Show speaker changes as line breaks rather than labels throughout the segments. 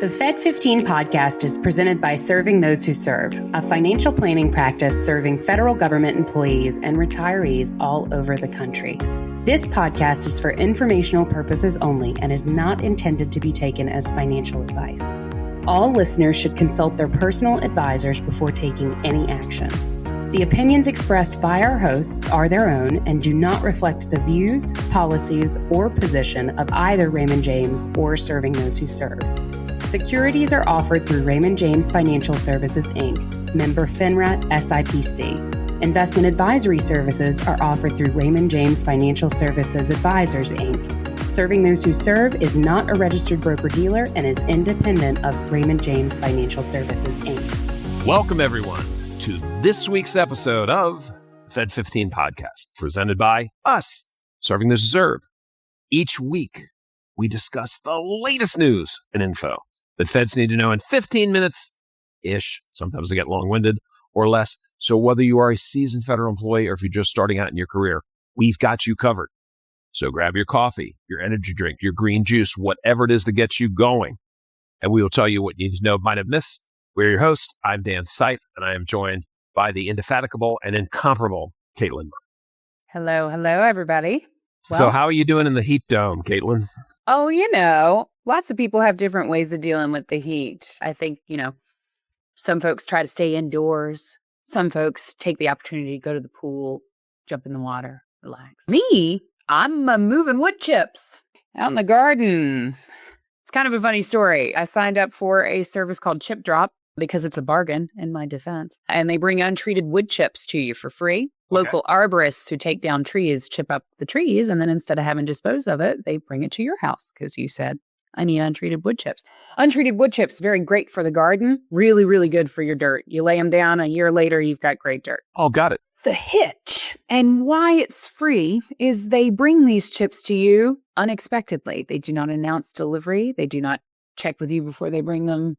The Fed15 podcast is presented by Serving Those Who Serve, a financial planning practice serving federal government employees and retirees all over the country. This podcast is for informational purposes only and is not intended to be taken as financial advice. All listeners should consult their personal advisors before taking any action. The opinions expressed by our hosts are their own and do not reflect the views, policies, or position of either Raymond James or Serving Those Who Serve. Securities are offered through Raymond James Financial Services, Inc., member FINRA SIPC. Investment advisory services are offered through Raymond James Financial Services Advisors, Inc. Serving Those Who Serve is not a registered broker-dealer and is independent of Raymond James Financial Services, Inc.
Welcome, everyone, to this week's episode of Fed15 podcast, presented by us, Serving Those Who Serve. Each week, we discuss the latest news and info that feds need to know in 15 minutes-ish. Sometimes they get long-winded or less. So whether you are a seasoned federal employee or if you're just starting out in your career, we've got you covered. So grab your coffee, your energy drink, your green juice, whatever it is that gets you going, and we will tell you what you need to know, might have missed. We're your host. I'm Dan Sipe, and I am joined by the indefatigable and incomparable Katelyn.
Hello, everybody. Well,
so how are you doing in the heat dome, Katelyn?
Oh, lots of people have different ways of dealing with the heat. I think, some folks try to stay indoors. Some folks take the opportunity to go to the pool, jump in the water, relax. Me, I'm moving wood chips out in the garden. It's kind of a funny story. I signed up for a service called Chip Drop because it's a bargain in my defense. And they bring untreated wood chips to you for free. Okay. Local arborists who take down trees chip up the trees, and then instead of having to dispose of it, they bring it to your house because you said, I need untreated wood chips. Untreated wood chips, very great for the garden. Really, really good for your dirt. You lay them down, a year later, you've got great dirt.
Oh, got it.
The hitch and why it's free is they bring these chips to you unexpectedly. They do not announce delivery. They do not check with you before they bring them.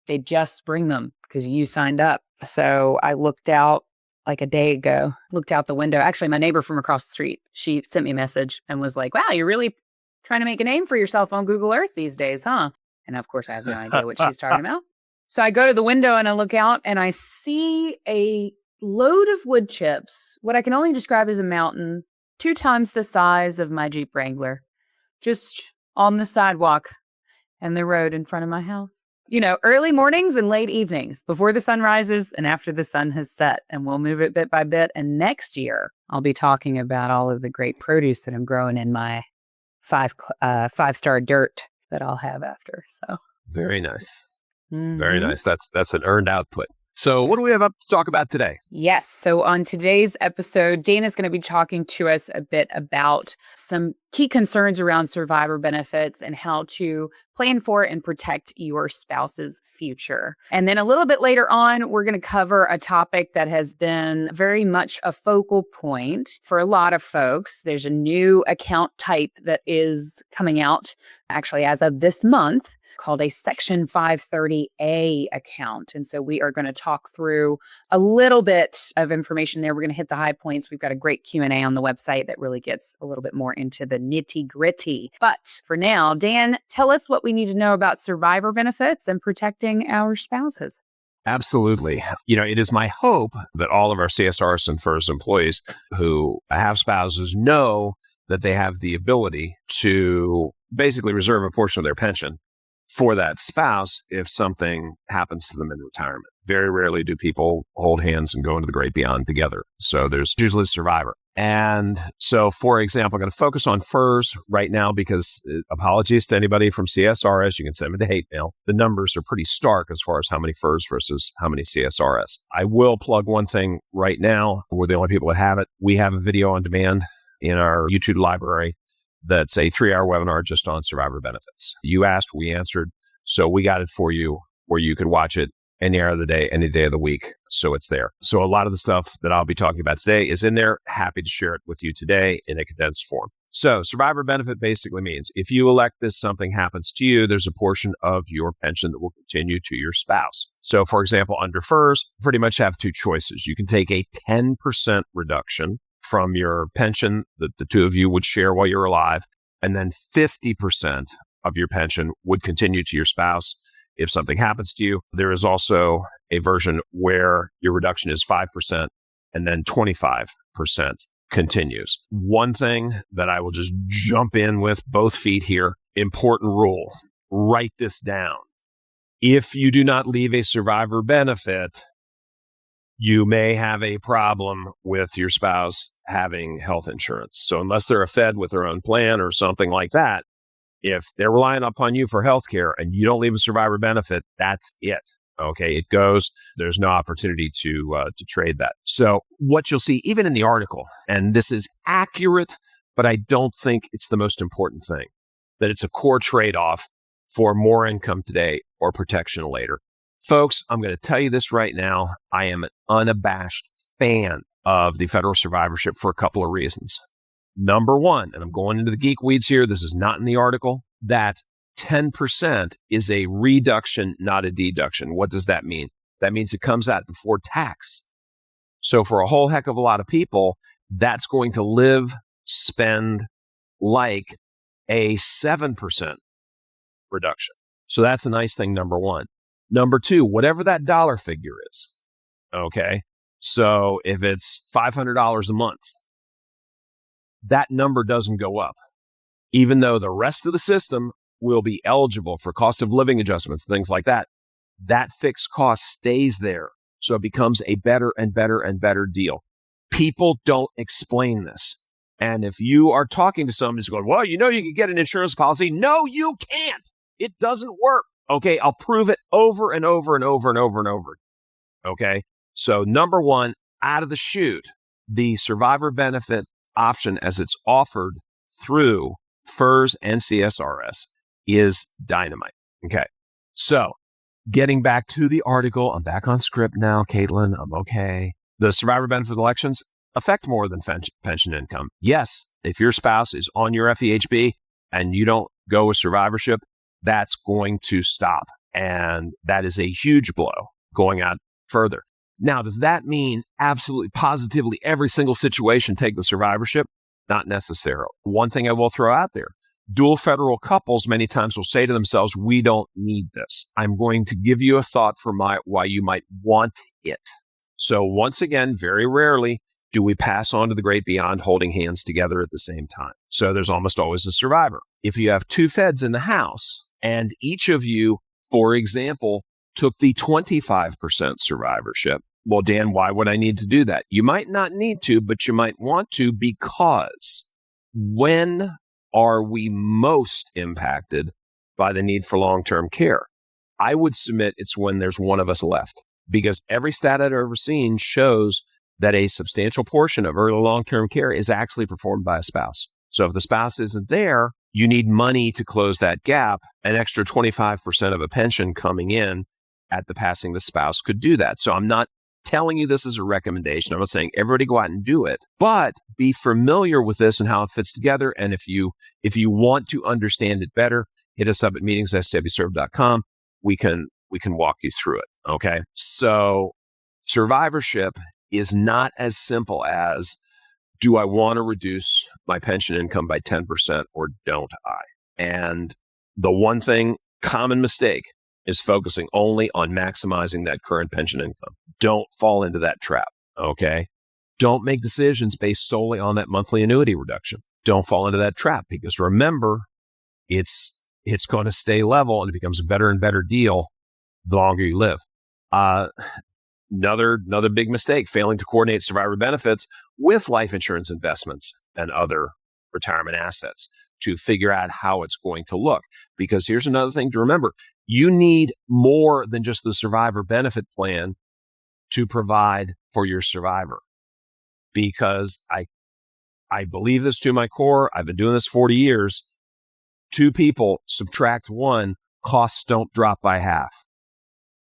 They just bring them because you signed up. So I looked out like a day ago, looked out the window. Actually, my neighbor from across the street, she sent me a message and was like, wow, you're really trying to make a name for yourself on Google Earth these days, huh? And of course, I have no idea what she's talking about. So I go to the window and I look out and I see a load of wood chips, what I can only describe as a mountain, 2 times the size of my Jeep Wrangler, just on the sidewalk and the road in front of my house. Early mornings and late evenings, before the sun rises and after the sun has set, and we'll move it bit by bit. And next year, I'll be talking about all of the great produce that I'm growing in my five-star dirt that I'll have after. So
very nice. Mm-hmm. Very nice. That's an earned output. So what do we have up to talk about today?
Yes. So on today's episode, Dana's going to be talking to us a bit about some key concerns around survivor benefits and how to plan for and protect your spouse's future. And then a little bit later on, we're going to cover a topic that has been very much a focal point for a lot of folks. There's a new account type that is coming out actually as of this month, called a Section 530A account. And so we are going to talk through a little bit of information there. We're going to hit the high points. We've got a great Q&A on the website that really gets a little bit more into the nitty gritty. But for now, Dan, tell us what we need to know about survivor benefits and protecting our spouses.
Absolutely. It is my hope that all of our CSRs and FERS employees who have spouses know that they have the ability to basically reserve a portion of their pension for that spouse if something happens to them in retirement. Very rarely do people hold hands and go into the great beyond together. So there's usually a survivor. And so, for example, I'm going to focus on FERS right now because apologies to anybody from CSRS. You can send me the hate mail. The numbers are pretty stark as far as how many FERS versus how many CSRS. I will plug one thing right now. We're the only people that have it. We have a video on demand in our YouTube library that's a 3-hour webinar just on survivor benefits. You asked, we answered. So we got it for you where you could watch it any hour of the day, any day of the week. So it's there. So a lot of the stuff that I'll be talking about today is in there. Happy to share it with you today in a condensed form. So survivor benefit basically means if you elect this, something happens to you, there's a portion of your pension that will continue to your spouse. So for example, under FERS, you pretty much have 2 choices. You can take a 10% reduction from your pension that the 2 of you would share while you're alive, and then 50% of your pension would continue to your spouse. if something happens to you. There is also a version where your reduction is 5% and then 25% continues. One thing that I will just jump in with both feet here, important rule, write this down. If you do not leave a survivor benefit, you may have a problem with your spouse having health insurance. So unless they're a Fed with their own plan or something like that, if they're relying upon you for health care and you don't leave a survivor benefit, that's it. Okay, it goes. There's no opportunity to trade that. So what you'll see, even in the article, and this is accurate, but I don't think it's the most important thing, that it's a core trade-off for more income today or protection later. Folks, I'm going to tell you this right now. I am an unabashed fan of the federal survivorship for a couple of reasons. Number one, and I'm going into the geek weeds here, this is not in the article, that 10% is a reduction, not a deduction. What does that mean? That means it comes out before tax. So for a whole heck of a lot of people, that's going to live, spend like a 7% reduction. So that's a nice thing, number one. Number two, whatever that dollar figure is, okay? So if it's $500 a month, that number doesn't go up, even though the rest of the system will be eligible for cost of living adjustments, things like that. That fixed cost stays there. So it becomes a better and better and better deal. People don't explain this. And if you are talking to someone who's going, well, you know, you can get an insurance policy. No, you can't. It doesn't work. Okay, I'll prove it over and over and over and over and over. Okay, so number one, out of the chute, the survivor benefit option as it's offered through FERS and CSRS is dynamite. Okay, so getting back to the article, I'm back on script now, Katelyn, I'm okay. The survivor benefit elections affect more than pension income. Yes, if your spouse is on your FEHB and you don't go with survivorship, that's going to stop. And that is a huge blow going out further. Now, does that mean absolutely positively every single situation take the survivorship? Not necessarily. One thing I will throw out there, dual federal couples many times will say to themselves, we don't need this. I'm going to give you a thought for why you might want it. So once again, very rarely do we pass on to the great beyond holding hands together at the same time. So there's almost always a survivor. If you have two Feds in the house and each of you, for example, took the 25% survivorship, well, Dan, why would I need to do that? You might not need to, but you might want to, because when are we most impacted by the need for long-term care? I would submit it's when there's one of us left, because every stat I've ever seen shows that a substantial portion of early long-term care is actually performed by a spouse. So if the spouse isn't there, you need money to close that gap. An extra 25% of a pension coming in at the passing of the spouse could do that. So I'm not telling you this is a recommendation. I'm not saying everybody go out and do it, but be familiar with this and how it fits together. And if you want to understand it better, hit us up at meetings@stwserve.com. We can walk you through it. Okay. So survivorship is not as simple as, do I want to reduce my pension income by 10% or don't I? And the one thing, common mistake, is focusing only on maximizing that current pension income. Don't fall into that trap, okay? Don't make decisions based solely on that monthly annuity reduction. Don't fall into that trap, because remember, it's going to stay level and it becomes a better and better deal the longer you live. Another big mistake, failing to coordinate survivor benefits with life insurance investments and other retirement assets to figure out how it's going to look. Because here's another thing to remember. You need more than just the survivor benefit plan to provide for your survivor. Because I believe this to my core. I've been doing this 40 years. Two people subtract one, costs don't drop by half.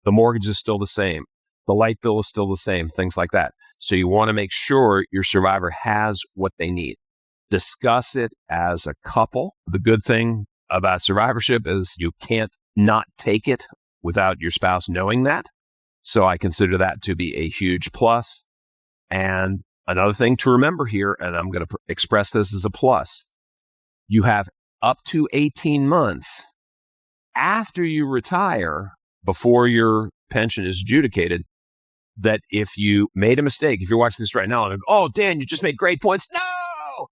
The mortgage is still the same. The light bill is still the same, things like that. So you want to make sure your survivor has what they need. Discuss it as a couple. The good thing about survivorship is you can't not take it without your spouse knowing that. So I consider that to be a huge plus. And another thing to remember here, and I'm going to express this as a plus, you have up to 18 months after you retire before your pension is adjudicated, that if you made a mistake, if you're watching this right now and, oh, Dan, you just made great points. No,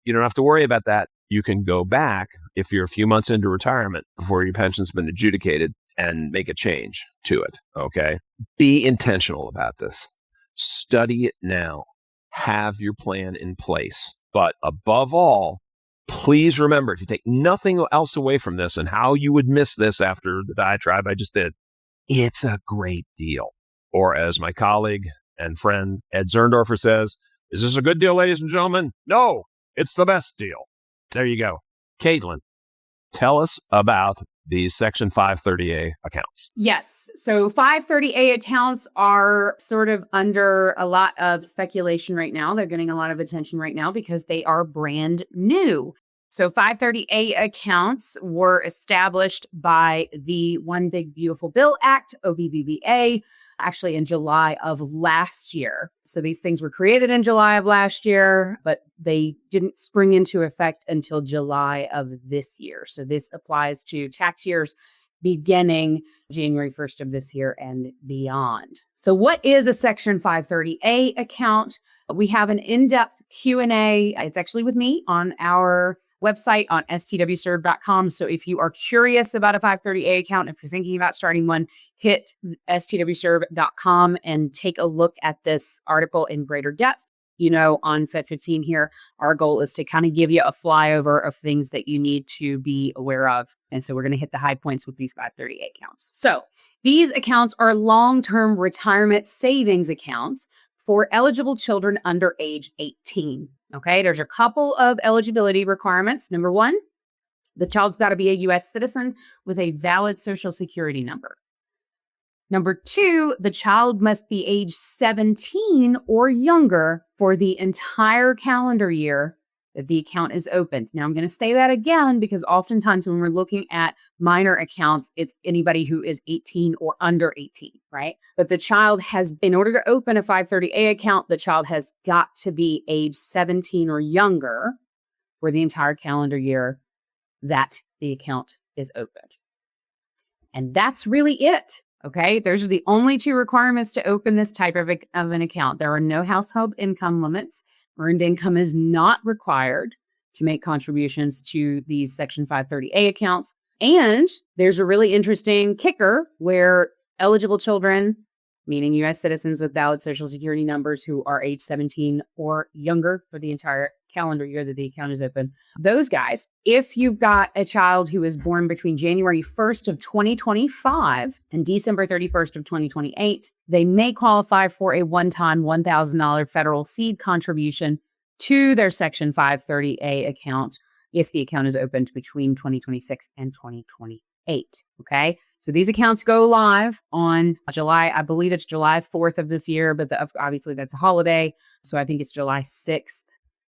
you don't have to worry about that. You can go back if you're a few months into retirement before your pension's been adjudicated and make a change to it. Okay. Be intentional about this. Study it now. Have your plan in place. But above all, please remember, if you take nothing else away from this and how you would miss this after the diatribe I just did, it's a great deal. Or as my colleague and friend Ed Zerndorfer says, is this a good deal, ladies and gentlemen? No, it's the best deal. There you go. Katelyn, tell us about these Section 530A accounts.
Yes. So 530A accounts are sort of under a lot of speculation right now. They're getting a lot of attention right now because they are brand new. So 530A accounts were established by the One Big Beautiful Bill Act, OBBBA, actually in July of last year. So these things were created in July of last year, but they didn't spring into effect until July of this year. So this applies to tax years beginning January 1st of this year and beyond. So what is a Section 530A account? We have an in-depth Q&A. It's actually with me on our website on STWServe.com. So if you are curious about a 530A account, if you're thinking about starting one, hit STWServe.com and take a look at this article in greater depth. You know, on Fed15 here, our goal is to kind of give you a flyover of things that you need to be aware of. And so we're going to hit the high points with these 530A accounts. So these accounts are long-term retirement savings accounts for eligible children under age 18. Okay, there's a couple of eligibility requirements. Number one, the child's got to be a U.S. citizen with a valid Social Security number. Number two, the child must be age 17 or younger for the entire calendar year that the account is opened. Now, I'm going to say that again because oftentimes when we're looking at minor accounts, it's anybody who is 18 or under 18, right? But the child has, in order to open a 530A account, the child has got to be age 17 or younger for the entire calendar year that the account is opened. And that's really it. Okay, those are the only two requirements to open this type of an account. There are no household income limits. Earned income is not required to make contributions to these Section 530A accounts. And there's a really interesting kicker where eligible children, meaning U.S. citizens with valid Social Security numbers who are age 17 or younger for the entire calendar year that the account is open, those guys, if you've got a child who is born between January 1st of 2025 and December 31st of 2028, they may qualify for a one-time $1,000 federal seed contribution to their Section 530A account if the account is opened between 2026 and 2028. Okay, so these accounts go live on July, I believe it's July 4th of this year, but obviously that's a holiday. So I think it's July 6th.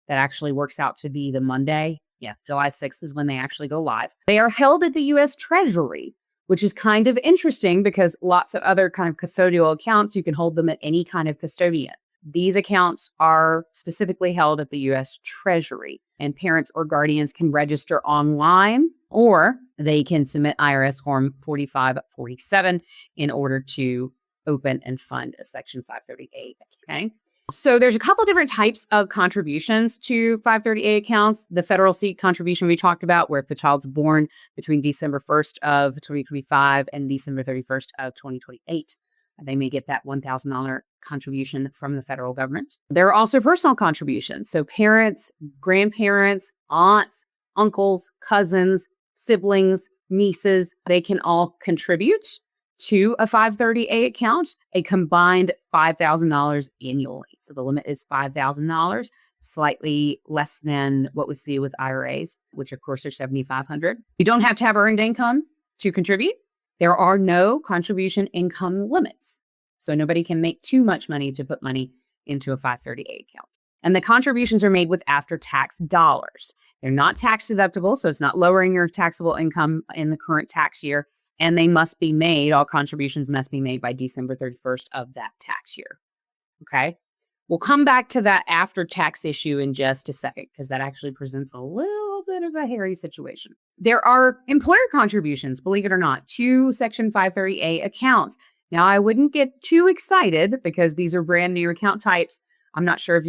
That actually works out to be the Monday. Yeah, July 6th is when they actually go live. They are held at the U.S. Treasury, which is kind of interesting because lots of other kind of custodial accounts, you can hold them at any kind of custodian. These accounts are specifically held at the U.S. Treasury, and parents or guardians can register online or they can submit IRS Form 4547 in order to open and fund a Section 530A. Okay. So there's a couple different types of contributions to 530A accounts. The federal seed contribution we talked about, where if the child's born between December 1st of 2025 and December 31st of 2028, they may get that $1,000 contribution from the federal government. There are also personal contributions. So parents, grandparents, aunts, uncles, cousins, siblings, nieces, they can all contribute to a 530A account, a combined $5,000 annually. So the limit is $5,000, slightly less than what we see with IRAs, which of course are $7,500. You don't have to have earned income to contribute. There are no contribution income limits. So nobody can make too much money to put money into a 530A account. And the contributions are made with after-tax dollars. They're not tax deductible, so it's not lowering your taxable income in the current tax year. And they must be made, all contributions must be made by December 31st of that tax year. Okay? We'll come back to that after tax issue in just a second, because that actually presents a little little bit of a hairy situation. There are employer contributions, believe it or not, to Section 530A accounts. Now, I wouldn't get too excited because these are brand new account types. I'm not sure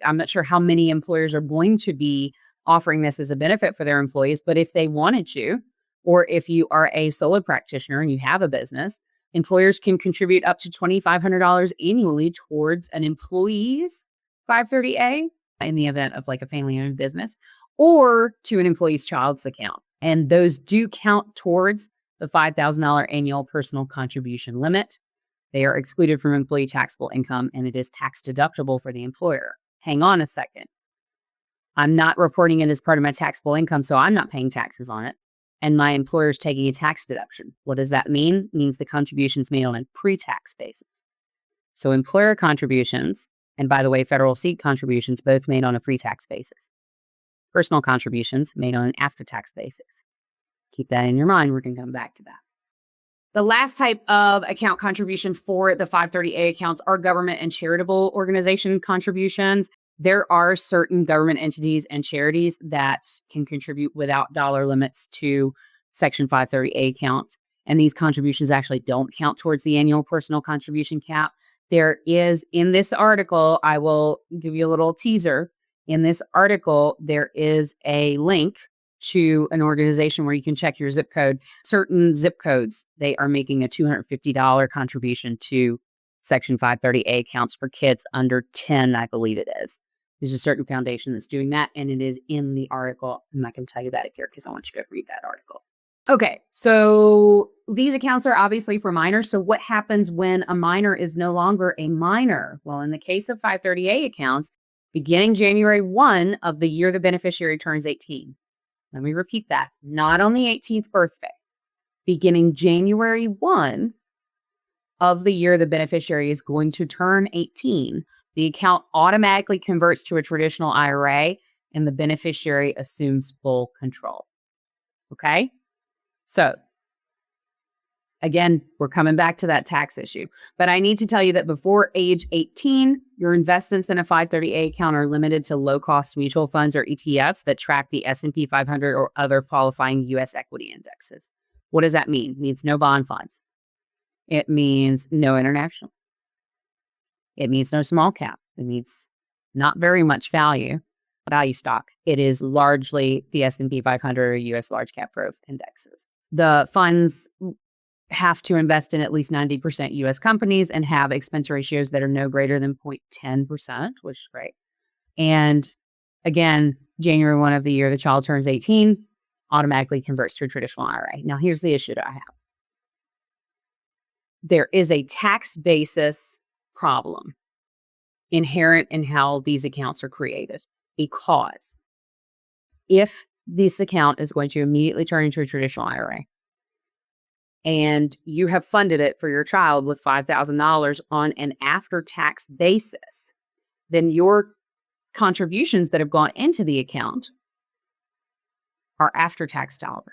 I'm not sure how many employers are going to be offering this as a benefit for their employees, but if they wanted to, or if you are a solo practitioner and you have a business, employers can contribute up to $2,500 annually towards an employee's 530A in the event of like a family-owned business, or to an employee's child's account. And those do count towards the $5,000 annual personal contribution limit. They are excluded from employee taxable income, and it is tax deductible for the employer. Hang on a second. I'm not reporting it as part of my taxable income, so I'm not paying taxes on it. And my employer is taking a tax deduction. What does that mean? It means the contribution's made on a pre-tax basis. So employer contributions, and by the way, federal seed contributions, both made on a pre-tax basis. Personal contributions made on an after-tax basis. Keep that in your mind. We're going to come back to that. The last type of account contribution for the 530A accounts are government and charitable organization contributions. There are certain government entities and charities that can contribute without dollar limits to Section 530A accounts. And these contributions actually don't count towards the annual personal contribution cap. There is, in this article, I will give you a little teaser. In this article, there is a link to an organization where you can check your zip code. Certain zip codes, they are making a $250 contribution to Section 530A accounts for kids under 10, I believe it is. There's a certain foundation that's doing that, and it is in the article. I'm not going to tell you about it here because I want you to go read that article. Okay, so these accounts are obviously for minors. So what happens when a minor is no longer a minor? Well, in the case of 530A accounts, beginning January 1 of the year the beneficiary turns 18. Let me repeat that. Not on the 18th birthday. Beginning January 1 of the year the beneficiary is going to turn 18, the account automatically converts to a traditional IRA and the beneficiary assumes full control. Okay? So, again, we're coming back to that tax issue. But I need to tell you that before age 18, your investments in a 530A account are limited to low-cost mutual funds or ETFs that track the S&P 500 or other qualifying U.S. equity indexes. What does that mean? It means no bond funds. It means no international. It means no small cap. It means not very much value stock. It is largely the S&P 500 or U.S. large cap growth indexes. The funds have to invest in at least 90% U.S. companies and have expense ratios that are no greater than 0.10%, which is great. And again, January 1 of the year the child turns 18, automatically converts to a traditional IRA. Now, here's the issue that I have. There is a tax basis problem inherent in how these accounts are created, because if this account is going to immediately turn into a traditional IRA and you have funded it for your child with $5,000 on an after-tax basis, then your contributions that have gone into the account are after-tax dollars.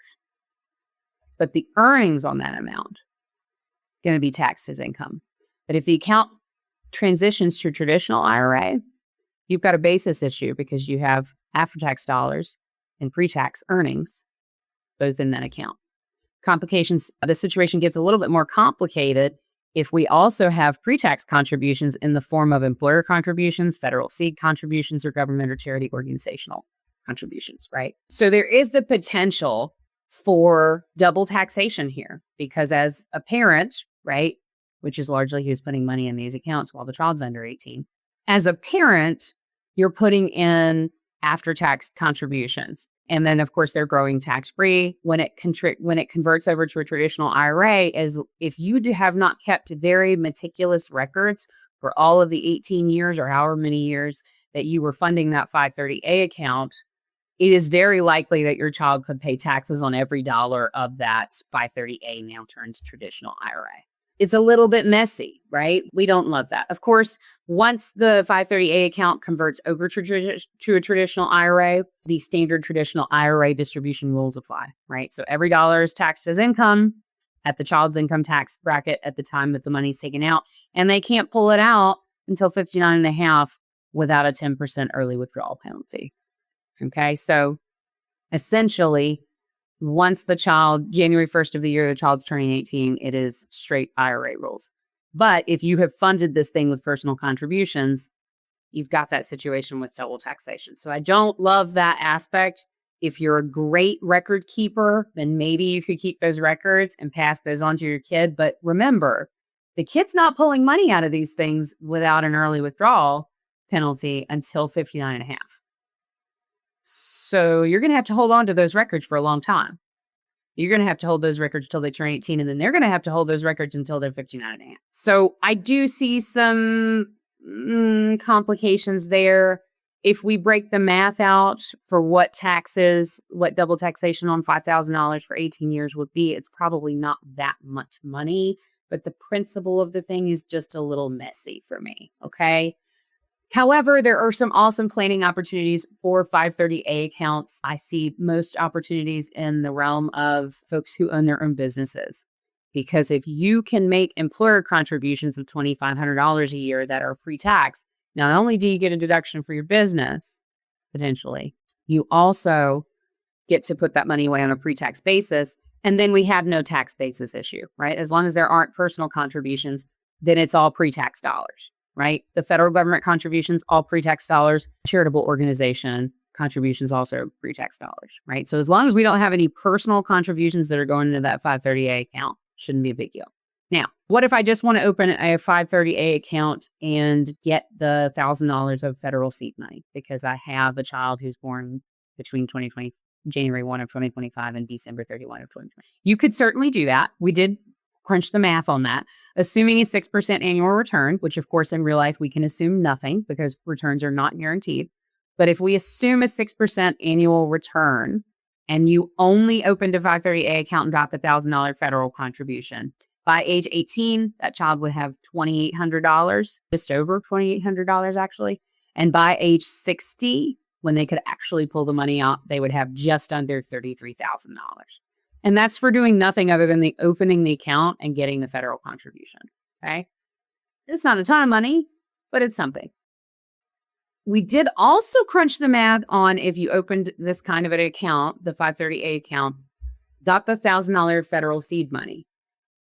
But the earnings on that amount are going to be taxed as income. But if the account transitions to a traditional IRA, you've got a basis issue because you have after-tax dollars and pre-tax earnings both in that account. Complications, the situation gets a little bit more complicated if we also have pre-tax contributions in the form of employer contributions, federal seed contributions, or government or charity organizational contributions, right? So there is the potential for double taxation here because as a parent, right, which is largely who's putting money in these accounts while the child's under 18, as a parent, you're putting in after-tax contributions. And then, of course, they're growing tax-free. When it converts over to a traditional IRA, is if you have not kept very meticulous records for all of the 18 years or however many years that you were funding that 530A account, it is very likely that your child could pay taxes on every dollar of that 530A now turned traditional IRA. It's a little bit messy, right? We don't love that. Of course, once the 530A account converts over to a traditional IRA, the standard traditional IRA distribution rules apply, right? So every dollar is taxed as income at the child's income tax bracket at the time that the money's taken out, and they can't pull it out until 59.5 without a 10% early withdrawal penalty. Okay, so Essentially, once January 1st of the year, the child's turning 18, it is straight IRA rules. But if you have funded this thing with personal contributions, you've got that situation with double taxation. So I don't love that aspect. If you're a great record keeper, then maybe you could keep those records and pass those on to your kid. But remember, the kid's not pulling money out of these things without an early withdrawal penalty until 59 and a half. So you're going to have to hold on to those records for a long time. You're going to have to hold those records until they turn 18, and then they're going to have to hold those records until they're 59 and a half. So I do see some complications there. If we break the math out for what double taxation on $5,000 for 18 years would be, it's probably not that much money, but the principle of the thing is just a little messy for me, okay? However, there are some awesome planning opportunities for 530A accounts. I see most opportunities in the realm of folks who own their own businesses. Because if you can make employer contributions of $2,500 a year that are pre-tax, not only do you get a deduction for your business, potentially, you also get to put that money away on a pre-tax basis. And then we have no tax basis issue, right? As long as there aren't personal contributions, then it's all pre-tax dollars, right? The federal government contributions, all pre-tax dollars. Charitable organization contributions, also pre-tax dollars, right? So as long as we don't have any personal contributions that are going into that 530A account, shouldn't be a big deal. Now, what if I just want to open a 530A account and get the $1,000 of federal seed money because I have a child who's born between January 1 of 2025 and December 31 of 2020? You could certainly do that. We did crunch the math on that, assuming a 6% annual return, which of course in real life we can assume nothing because returns are not guaranteed. But if we assume a 6% annual return and you only opened a 530A account and got the $1,000 federal contribution, by age 18, that child would have $2,800, just over $2,800 actually. And by age 60, when they could actually pull the money out, they would have just under $33,000. And that's for doing nothing other than opening the account and getting the federal contribution, okay? It's not a ton of money, but it's something. We did also crunch the math on if you opened this kind of an account, the 530A account, got the $1,000 federal seed money,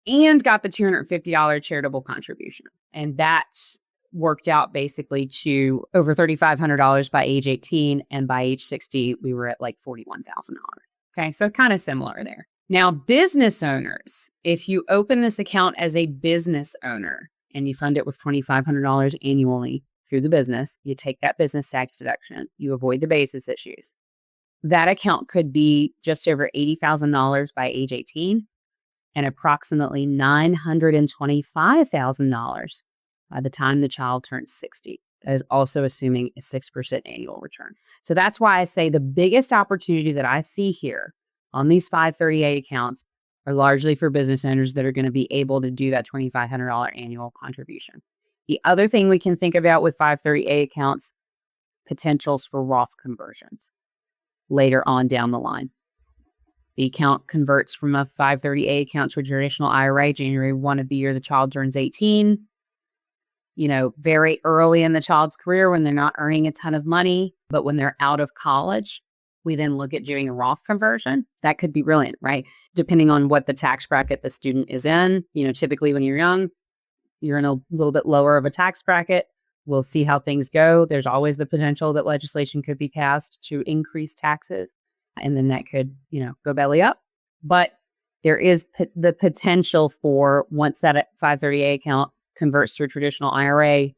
and got the $250 charitable contribution. And that's worked out basically to over $3,500 by age 18. And by age 60, we were at like $41,000. Okay, so kind of similar there. Now, business owners, if you open this account as a business owner and you fund it with $2,500 annually through the business, you take that business tax deduction, you avoid the basis issues. That account could be just over $80,000 by age 18 and approximately $925,000 by the time the child turns 60. That is also assuming a 6% annual return. So that's why I say the biggest opportunity that I see here on these 530A accounts are largely for business owners that are going to be able to do that $2,500 annual contribution. The other thing we can think about with 530A accounts, potentials for Roth conversions later on down the line. The account converts from a 530A account to a traditional IRA January 1 of the year the child turns 18. Very early in the child's career when they're not earning a ton of money, but when they're out of college, we then look at doing a Roth conversion. That could be brilliant, right? Depending on what the tax bracket the student is in. Typically when you're young, you're in a little bit lower of a tax bracket. We'll see how things go. There's always the potential that legislation could be passed to increase taxes. And then that could, go belly up. But there is the potential for once that 530A account converts to a traditional IRA,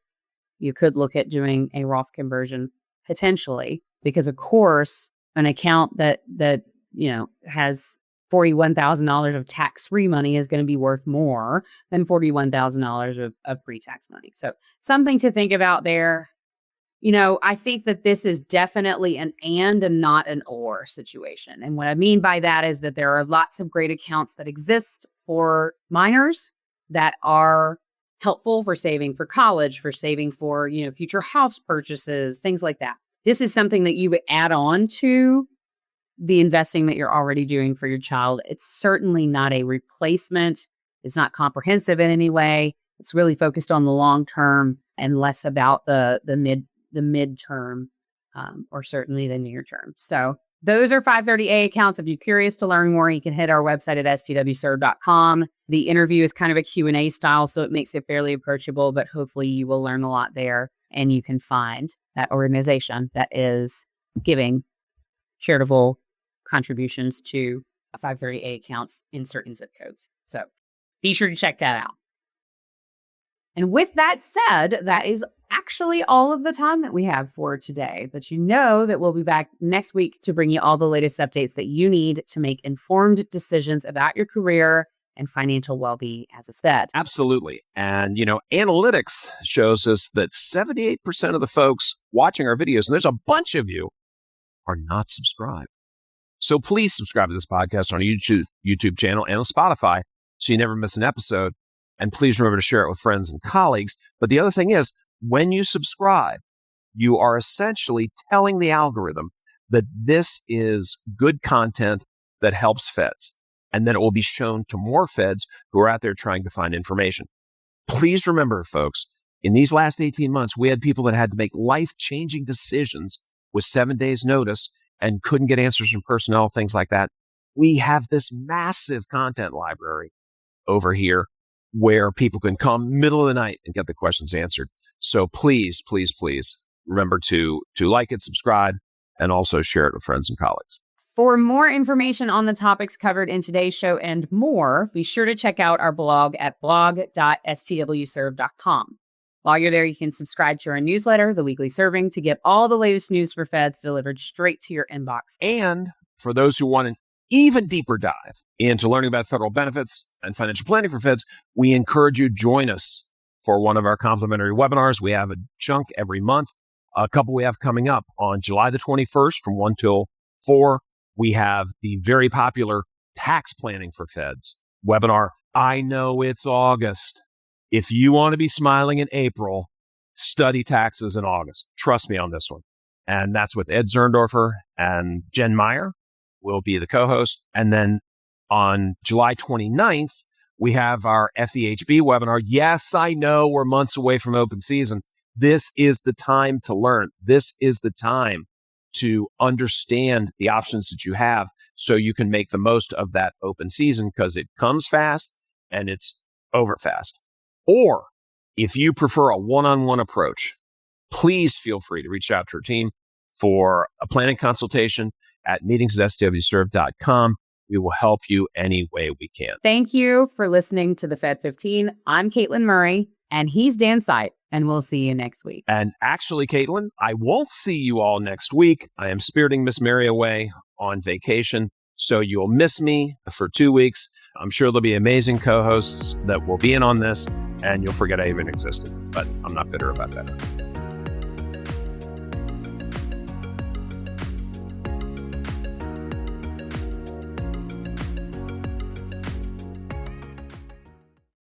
you could look at doing a Roth conversion potentially, because of course, an account that has $41,000 of tax-free money is going to be worth more than $41,000 of pre-tax money. So something to think about there. I think that this is definitely an and not an or situation. And what I mean by that is that there are lots of great accounts that exist for minors that are helpful for saving for college, for saving for, future house purchases, things like that. This is something that you would add on to the investing that you're already doing for your child. It's certainly not a replacement. It's not comprehensive in any way. It's really focused on the long term and less about the midterm or certainly the near term. So those are 530A accounts. If you're curious to learn more, you can hit our website at STWServe.com. The interview is kind of a Q&A style, so it makes it fairly approachable, but hopefully you will learn a lot there and you can find that organization that is giving charitable contributions to 530A accounts in certain zip codes. So be sure to check that out. And with that said, that is actually all of the time that we have for today. But you know that we'll be back next week to bring you all the latest updates that you need to make informed decisions about your career and financial well-being as a Fed.
Absolutely. And, analytics shows us that 78% of the folks watching our videos, and there's a bunch of you, are not subscribed. So please subscribe to this podcast on our YouTube channel and on Spotify so you never miss an episode. And please remember to share it with friends and colleagues. But the other thing is, when you subscribe, you are essentially telling the algorithm that this is good content that helps Feds. And then it will be shown to more Feds who are out there trying to find information. Please remember, folks, in these last 18 months, we had people that had to make life-changing decisions with 7 days notice and couldn't get answers from personnel, things like that. We have this massive content library over here where people can come middle of the night and get the questions answered. So please, please, please remember to like it, subscribe, and also share it with friends and colleagues.
For more information on the topics covered in today's show and more, be sure to check out our blog at blog.stwserve.com. While you're there, you can subscribe to our newsletter, The Weekly Serving, to get all the latest news for Feds delivered straight to your inbox.
And for those who want an even deeper dive into learning about federal benefits and financial planning for Feds, we encourage you to join us for one of our complimentary webinars. We have a chunk every month. A couple we have coming up on July the 21st from 1 till 4. We have the very popular Tax Planning for Feds webinar. I know it's August. If you want to be smiling in April, study taxes in August. Trust me on this one. And that's with Ed Zerndorfer and Jen Meyer will be the co-host. And then on July 29th, we have our FEHB webinar. Yes, I know we're months away from open season. This is the time to learn. This is the time to understand the options that you have so you can make the most of that open season, because it comes fast and it's over fast. Or if you prefer a one-on-one approach, please feel free to reach out to our team for a planning consultation at meetings@stwserve.com. We will help you any way we can.
Thank you for listening to the Fed15. I'm Katelyn Murray, and he's Dan Sight, and we'll see you next week.
And actually, Katelyn, I won't see you all next week. I am spiriting Miss Mary away on vacation, so you'll miss me for 2 weeks. I'm sure there'll be amazing co-hosts that will be in on this, and you'll forget I even existed. But I'm not bitter about that.